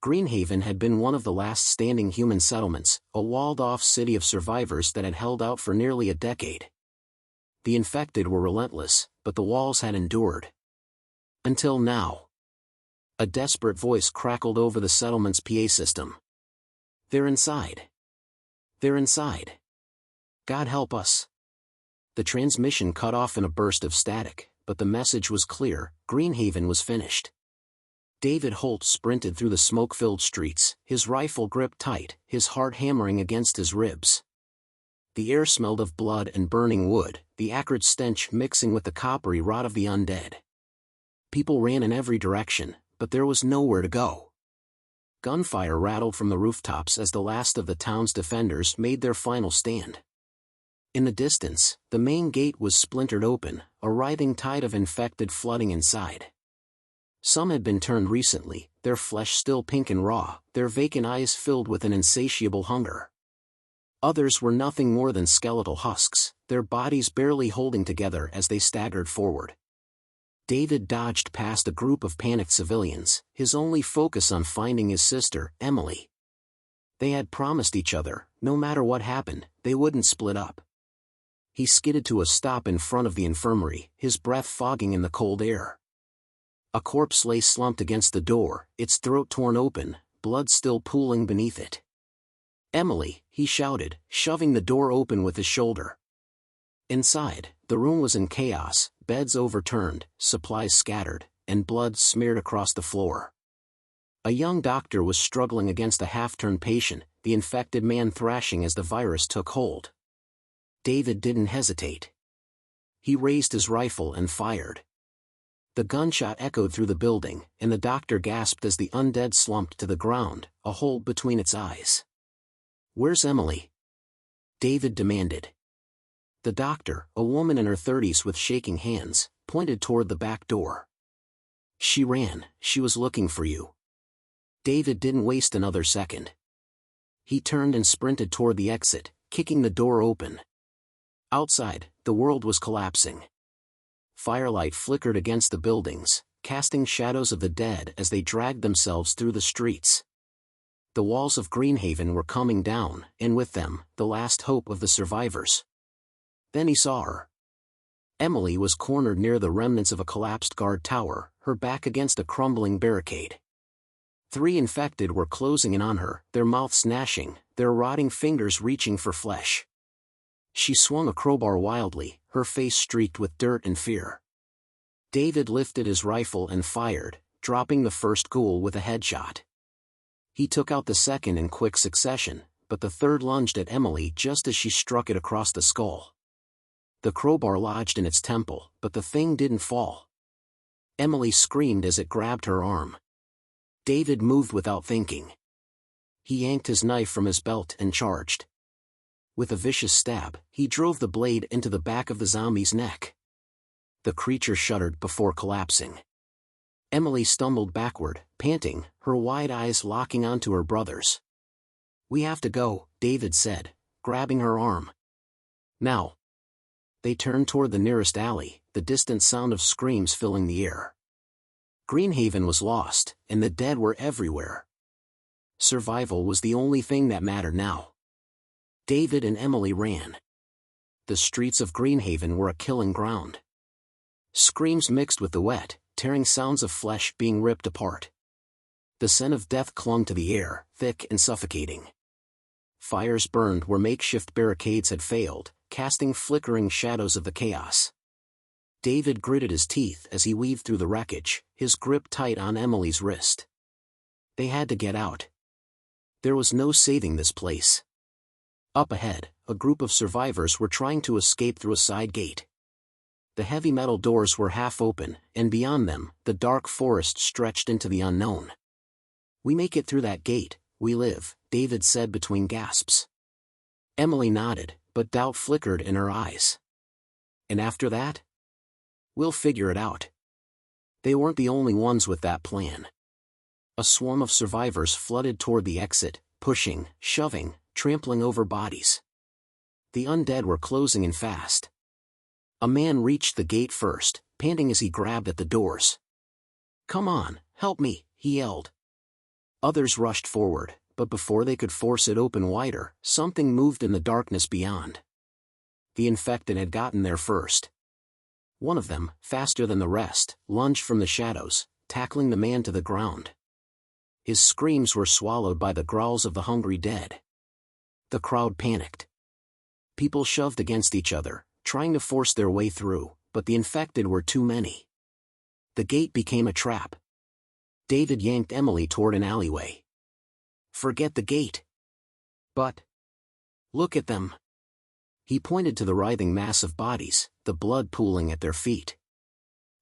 Greenhaven had been one of the last standing human settlements, a walled-off city of survivors that had held out for nearly a decade. The infected were relentless, but the walls had endured. Until now. A desperate voice crackled over the settlement's PA system. "They're inside. They're inside. God help us." The transmission cut off in a burst of static, but the message was clear: Greenhaven was finished. David Holt sprinted through the smoke-filled streets, his rifle gripped tight, his heart hammering against his ribs. The air smelled of blood and burning wood, the acrid stench mixing with the coppery rot of the undead. People ran in every direction, but there was nowhere to go. Gunfire rattled from the rooftops as the last of the town's defenders made their final stand. In the distance, the main gate was splintered open, a writhing tide of infected flooding inside. Some had been turned recently, their flesh still pink and raw, their vacant eyes filled with an insatiable hunger. Others were nothing more than skeletal husks, their bodies barely holding together as they staggered forward. David dodged past a group of panicked civilians, his only focus on finding his sister, Emily. They had promised each other, no matter what happened, they wouldn't split up. He skidded to a stop in front of the infirmary, his breath fogging in the cold air. A corpse lay slumped against the door, its throat torn open, blood still pooling beneath it. "Emily," he shouted, shoving the door open with his shoulder. Inside, the room was in chaos, beds overturned, supplies scattered, and blood smeared across the floor. A young doctor was struggling against a half-turned patient, the infected man thrashing as the virus took hold. David didn't hesitate. He raised his rifle and fired. The gunshot echoed through the building, and the doctor gasped as the undead slumped to the ground, a hole between its eyes. "Where's Emily?" David demanded. The doctor, a woman in her 30s with shaking hands, pointed toward the back door. "She ran, she was looking for you." David didn't waste another second. He turned and sprinted toward the exit, kicking the door open. Outside, the world was collapsing. Firelight flickered against the buildings, casting shadows of the dead as they dragged themselves through the streets. The walls of Greenhaven were coming down, and with them, the last hope of the survivors. Then he saw her. Emily was cornered near the remnants of a collapsed guard tower, her back against a crumbling barricade. 3 infected were closing in on her, their mouths gnashing, their rotting fingers reaching for flesh. She swung a crowbar wildly, her face streaked with dirt and fear. David lifted his rifle and fired, dropping the first ghoul with a headshot. He took out the second in quick succession, but the third lunged at Emily just as she struck it across the skull. The crowbar lodged in its temple, but the thing didn't fall. Emily screamed as it grabbed her arm. David moved without thinking. He yanked his knife from his belt and charged. With a vicious stab, he drove the blade into the back of the zombie's neck. The creature shuddered before collapsing. Emily stumbled backward, panting, her wide eyes locking onto her brother's. "We have to go," David said, grabbing her arm. "Now." They turned toward the nearest alley, the distant sound of screams filling the air. Greenhaven was lost, and the dead were everywhere. Survival was the only thing that mattered now. David and Emily ran. The streets of Greenhaven were a killing ground. Screams mixed with the wet, tearing sounds of flesh being ripped apart. The scent of death clung to the air, thick and suffocating. Fires burned where makeshift barricades had failed, casting flickering shadows of the chaos. David gritted his teeth as he weaved through the wreckage, his grip tight on Emily's wrist. They had to get out. There was no saving this place. Up ahead, a group of survivors were trying to escape through a side gate. The heavy metal doors were half open, and beyond them, the dark forest stretched into the unknown. "We make it through that gate, we live," David said between gasps. Emily nodded, but doubt flickered in her eyes. "And after that? We'll figure it out." They weren't the only ones with that plan. A swarm of survivors flooded toward the exit, pushing, shoving, trampling over bodies. The undead were closing in fast. A man reached the gate first, panting as he grabbed at the doors. "Come on, help me," he yelled. Others rushed forward, but before they could force it open wider, something moved in the darkness beyond. The infected had gotten there first. One of them, faster than the rest, lunged from the shadows, tackling the man to the ground. His screams were swallowed by the growls of the hungry dead. The crowd panicked. People shoved against each other, trying to force their way through, but the infected were too many. The gate became a trap. David yanked Emily toward an alleyway. "Forget the gate." "But look at them." He pointed to the writhing mass of bodies, the blood pooling at their feet.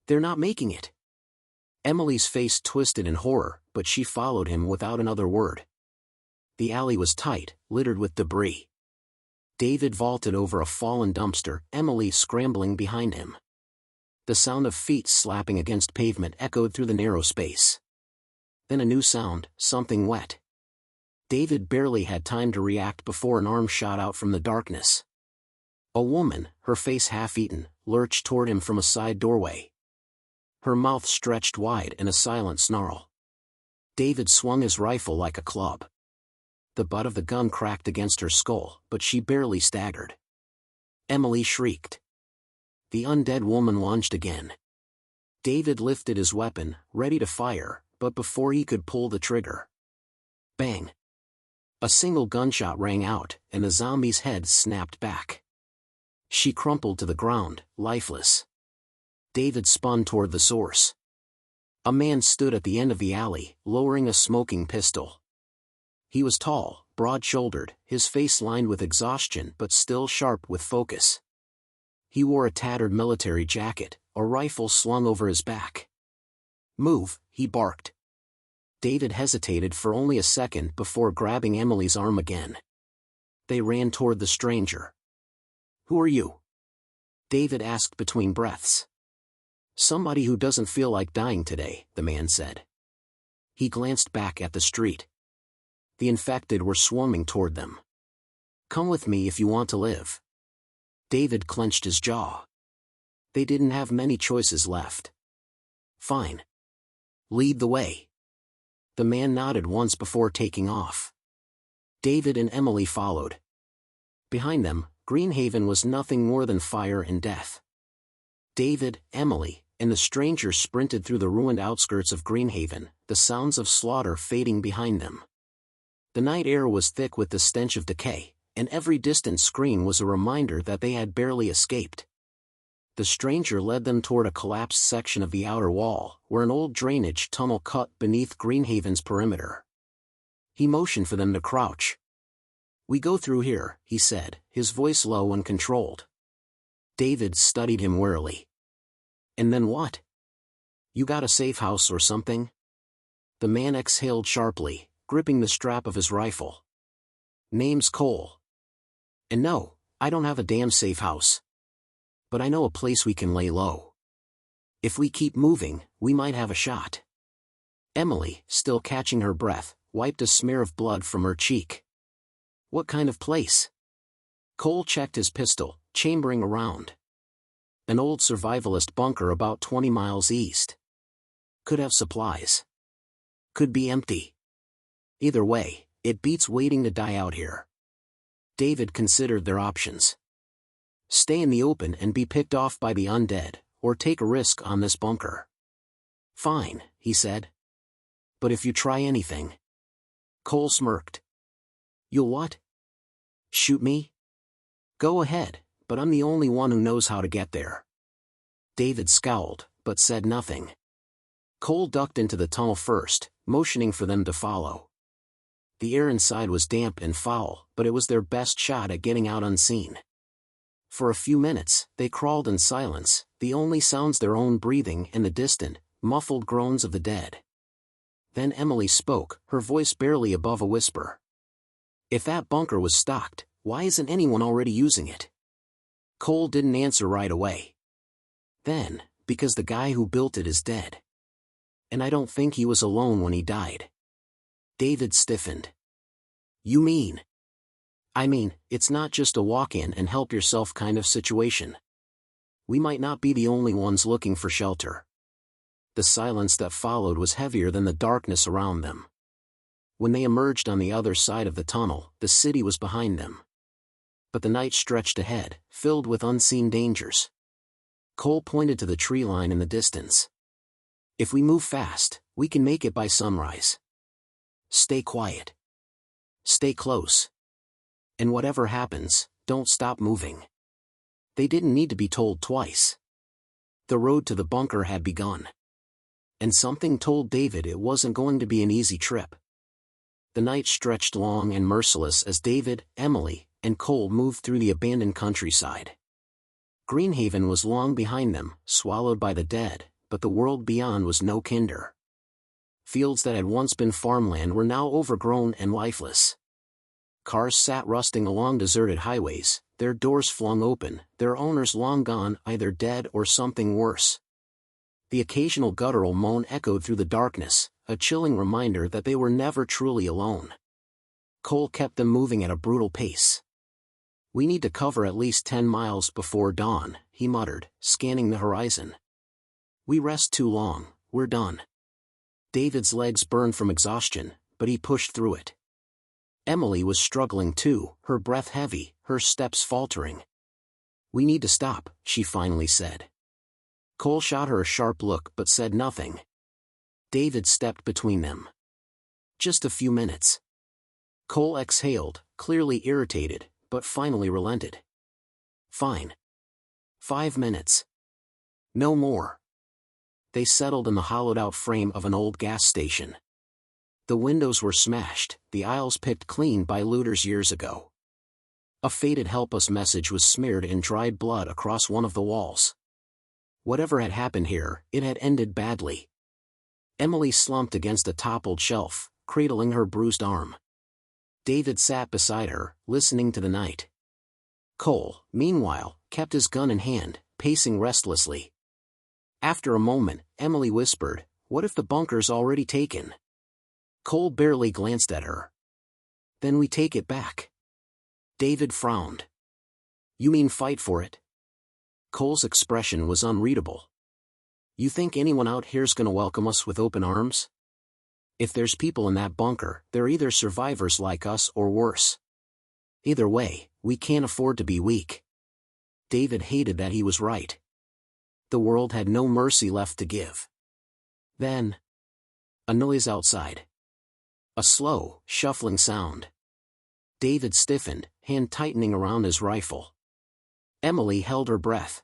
"They're not making it." Emily's face twisted in horror, but she followed him without another word. The alley was tight, littered with debris. David vaulted over a fallen dumpster, Emily scrambling behind him. The sound of feet slapping against pavement echoed through the narrow space. Then a new sound, something wet. David barely had time to react before an arm shot out from the darkness. A woman, her face half-eaten, lurched toward him from a side doorway. Her mouth stretched wide in a silent snarl. David swung his rifle like a club. The butt of the gun cracked against her skull, but she barely staggered. Emily shrieked. The undead woman lunged again. David lifted his weapon, ready to fire, but before he could pull the trigger. Bang! A single gunshot rang out, and the zombie's head snapped back. She crumpled to the ground, lifeless. David spun toward the source. A man stood at the end of the alley, lowering a smoking pistol. He was tall, broad-shouldered, his face lined with exhaustion but still sharp with focus. He wore a tattered military jacket, a rifle slung over his back. "Move," he barked. David hesitated for only a second before grabbing Emily's arm again. They ran toward the stranger. "Who are you?" David asked between breaths. "Somebody who doesn't feel like dying today," the man said. He glanced back at the street. The infected were swarming toward them. "Come with me if you want to live." David clenched his jaw. They didn't have many choices left. "Fine. Lead the way." The man nodded once before taking off. David and Emily followed. Behind them, Greenhaven was nothing more than fire and death. David, Emily, and the stranger sprinted through the ruined outskirts of Greenhaven, the sounds of slaughter fading behind them. The night air was thick with the stench of decay, and every distant scream was a reminder that they had barely escaped. The stranger led them toward a collapsed section of the outer wall, where an old drainage tunnel cut beneath Greenhaven's perimeter. He motioned for them to crouch. "We go through here," he said, his voice low and controlled. David studied him warily. "And then what? You got a safe house or something?" The man exhaled sharply, gripping the strap of his rifle. "Name's Cole. And no, I don't have a damn safe house. But I know a place we can lay low. If we keep moving, we might have a shot." Emily, still catching her breath, wiped a smear of blood from her cheek. "What kind of place?" Cole checked his pistol, chambering around. "An old survivalist bunker about 20 miles east. Could have supplies. Could be empty. Either way, it beats waiting to die out here." David considered their options. Stay in the open and be picked off by the undead, or take a risk on this bunker. "Fine," he said. "But if you try anything..." Cole smirked. "You'll what? Shoot me?" "Go ahead, but I'm the only one who knows how to get there." David scowled, but said nothing. Cole ducked into the tunnel first, motioning for them to follow. The air inside was damp and foul, but it was their best shot at getting out unseen. For a few minutes, they crawled in silence, the only sounds their own breathing and the distant, muffled groans of the dead. Then Emily spoke, her voice barely above a whisper. "If that bunker was stocked, why isn't anyone already using it?" Cole didn't answer right away. Then, "Because the guy who built it is dead. And I don't think he was alone when he died." David stiffened. "You mean?" "I mean, it's not just a walk-in and help yourself kind of situation. We might not be the only ones looking for shelter." The silence that followed was heavier than the darkness around them. When they emerged on the other side of the tunnel, the city was behind them. But the night stretched ahead, filled with unseen dangers. Cole pointed to the tree line in the distance. "If we move fast, we can make it by sunrise. Stay quiet. Stay close. And whatever happens, don't stop moving." They didn't need to be told twice. The road to the bunker had begun. And something told David it wasn't going to be an easy trip. The night stretched long and merciless as David, Emily, and Cole moved through the abandoned countryside. Greenhaven was long behind them, swallowed by the dead, but the world beyond was no kinder. Fields that had once been farmland were now overgrown and lifeless. Cars sat rusting along deserted highways, their doors flung open, their owners long gone, either dead or something worse. The occasional guttural moan echoed through the darkness, a chilling reminder that they were never truly alone. Cole kept them moving at a brutal pace. "We need to cover at least 10 miles before dawn," he muttered, scanning the horizon. "We rest too long, we're done." David's legs burned from exhaustion, but he pushed through it. Emily was struggling too, her breath heavy, her steps faltering. "We need to stop," she finally said. Cole shot her a sharp look but said nothing. David stepped between them. "Just a few minutes." Cole exhaled, clearly irritated, but finally relented. "Fine. 5 minutes. No more." They settled in the hollowed-out frame of an old gas station. The windows were smashed, the aisles picked clean by looters years ago. A faded "Help Us" message was smeared in dried blood across one of the walls. Whatever had happened here, it had ended badly. Emily slumped against a toppled shelf, cradling her bruised arm. David sat beside her, listening to the night. Cole, meanwhile, kept his gun in hand, pacing restlessly. After a moment, Emily whispered, "What if the bunker's already taken?" Cole barely glanced at her. "Then we take it back." David frowned. "You mean fight for it?" Cole's expression was unreadable. "You think anyone out here's gonna welcome us with open arms? If there's people in that bunker, they're either survivors like us or worse. Either way, we can't afford to be weak." David hated that he was right. The world had no mercy left to give. Then, a noise outside. A slow, shuffling sound. David stiffened, hand tightening around his rifle. Emily held her breath.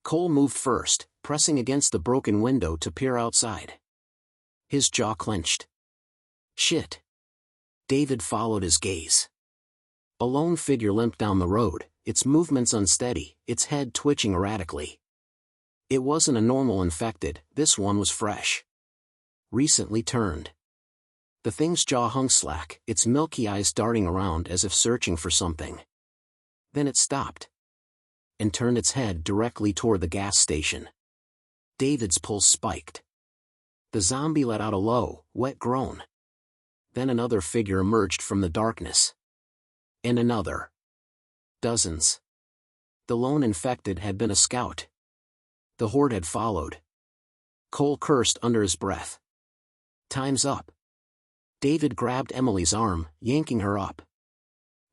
Cole moved first, pressing against the broken window to peer outside. His jaw clenched. "Shit." David followed his gaze. A lone figure limped down the road, its movements unsteady, its head twitching erratically. It wasn't a normal infected, this one was fresh. Recently turned. The thing's jaw hung slack, its milky eyes darting around as if searching for something. Then it stopped. And turned its head directly toward the gas station. David's pulse spiked. The zombie let out a low, wet groan. Then another figure emerged from the darkness. And another. Dozens. The lone infected had been a scout. The horde had followed. Cole cursed under his breath. "Time's up." David grabbed Emily's arm, yanking her up.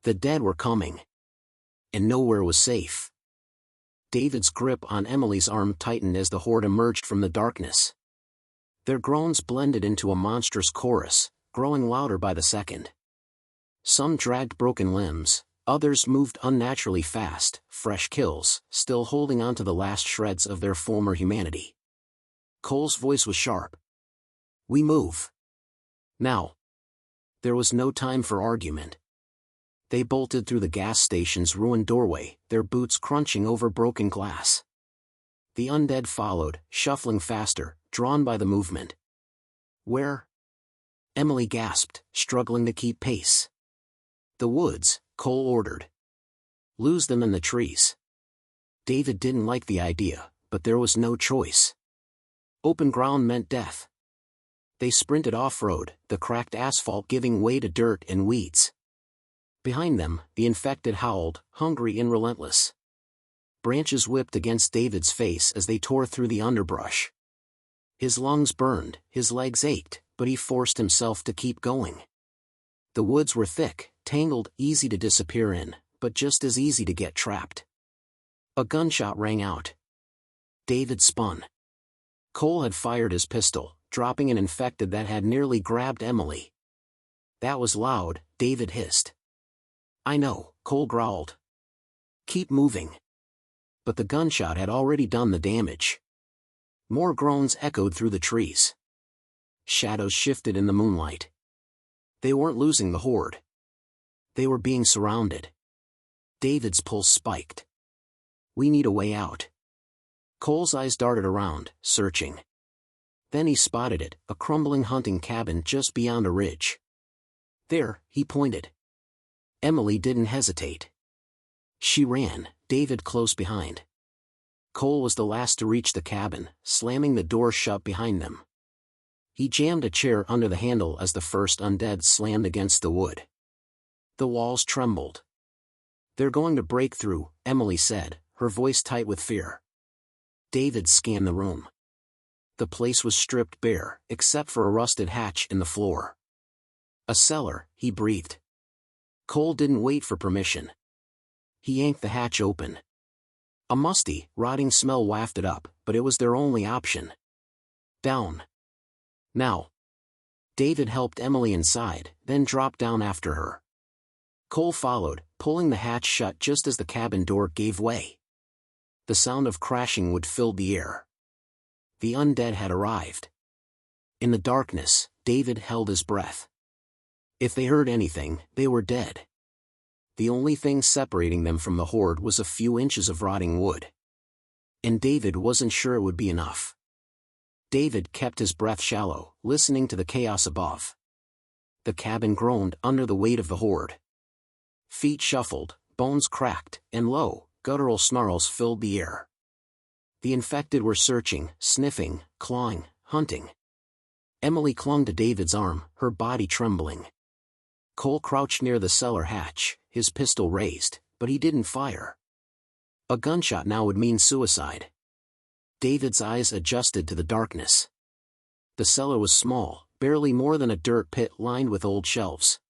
The dead were coming. And nowhere was safe. David's grip on Emily's arm tightened as the horde emerged from the darkness. Their groans blended into a monstrous chorus, growing louder by the second. Some dragged broken limbs, others moved unnaturally fast, fresh kills, still holding on to the last shreds of their former humanity. Cole's voice was sharp. "We move. Now." There was no time for argument. They bolted through the gas station's ruined doorway, their boots crunching over broken glass. The undead followed, shuffling faster, drawn by the movement. "Where?" Emily gasped, struggling to keep pace. "The woods," Cole ordered. "Lose them in the trees." David didn't like the idea, but there was no choice. Open ground meant death. They sprinted off-road, the cracked asphalt giving way to dirt and weeds. Behind them, the infected howled, hungry and relentless. Branches whipped against David's face as they tore through the underbrush. His lungs burned, his legs ached, but he forced himself to keep going. The woods were thick, tangled, easy to disappear in, but just as easy to get trapped. A gunshot rang out. David spun. Cole had fired his pistol, dropping an infected that had nearly grabbed Emily. "That was loud," David hissed. "I know," Cole growled. "Keep moving." But the gunshot had already done the damage. More groans echoed through the trees. Shadows shifted in the moonlight. They weren't losing the horde. They were being surrounded. David's pulse spiked. "We need a way out." Cole's eyes darted around, searching. Then he spotted it, a crumbling hunting cabin just beyond a ridge. "There," he pointed. Emily didn't hesitate. She ran, David close behind. Cole was the last to reach the cabin, slamming the door shut behind them. He jammed a chair under the handle as the first undead slammed against the wood. The walls trembled. "They're going to break through," Emily said, her voice tight with fear. David scanned the room. The place was stripped bare, except for a rusted hatch in the floor. "A cellar," he breathed. Cole didn't wait for permission. He yanked the hatch open. A musty, rotting smell wafted up, but it was their only option. "Down. Now." David helped Emily inside, then dropped down after her. Cole followed, pulling the hatch shut just as the cabin door gave way. The sound of crashing wood filled the air. The undead had arrived. In the darkness, David held his breath. If they heard anything, they were dead. The only thing separating them from the horde was a few inches of rotting wood. And David wasn't sure it would be enough. David kept his breath shallow, listening to the chaos above. The cabin groaned under the weight of the horde. Feet shuffled, bones cracked, and low, guttural snarls filled the air. The infected were searching, sniffing, clawing, hunting. Emily clung to David's arm, her body trembling. Cole crouched near the cellar hatch, his pistol raised, but he didn't fire. A gunshot now would mean suicide. David's eyes adjusted to the darkness. The cellar was small, barely more than a dirt pit lined with old shelves.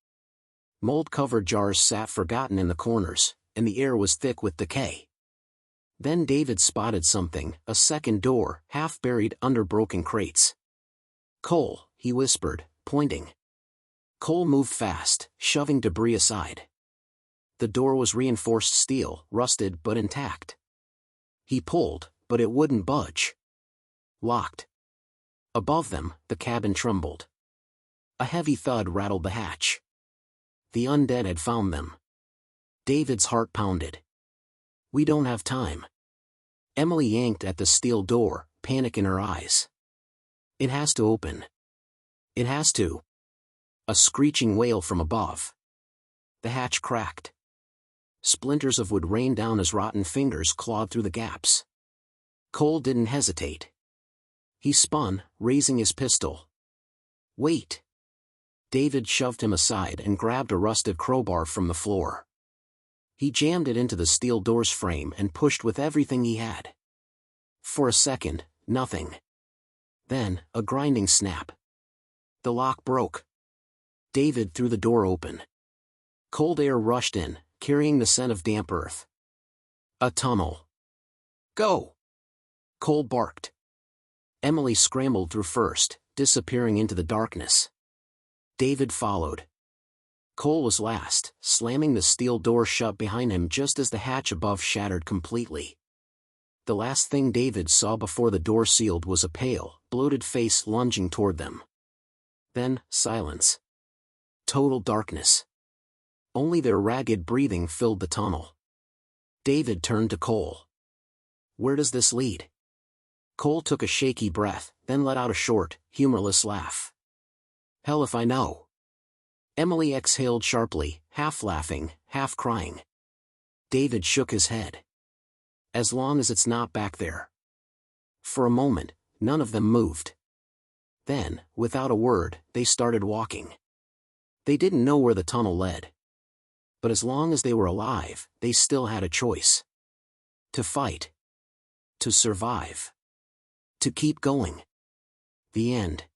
Mold-covered jars sat forgotten in the corners, and the air was thick with decay. Then David spotted something, a second door, half buried under broken crates. "Cole," he whispered, pointing. Cole moved fast, shoving debris aside. The door was reinforced steel, rusted but intact. He pulled, but it wouldn't budge. Locked. Above them, the cabin trembled. A heavy thud rattled the hatch. The undead had found them. David's heart pounded. "We don't have time." Emily yanked at the steel door, panic in her eyes. "It has to open. It has to." A screeching wail from above. The hatch cracked. Splinters of wood rained down as rotten fingers clawed through the gaps. Cole didn't hesitate. He spun, raising his pistol. "Wait." David shoved him aside and grabbed a rusted crowbar from the floor. He jammed it into the steel door's frame and pushed with everything he had. For a second, nothing. Then, a grinding snap. The lock broke. David threw the door open. Cold air rushed in, carrying the scent of damp earth. A tunnel. "Go!" Cole barked. Emily scrambled through first, disappearing into the darkness. David followed. Cole was last, slamming the steel door shut behind him just as the hatch above shattered completely. The last thing David saw before the door sealed was a pale, bloated face lunging toward them. Then, silence. Total darkness. Only their ragged breathing filled the tunnel. David turned to Cole. "Where does this lead?" Cole took a shaky breath, then let out a short, humorless laugh. "Hell if I know." Emily exhaled sharply, half laughing, half crying. David shook his head. "As long as it's not back there." For a moment, none of them moved. Then, without a word, they started walking. They didn't know where the tunnel led. But as long as they were alive, they still had a choice. To fight. To survive. To keep going. The end.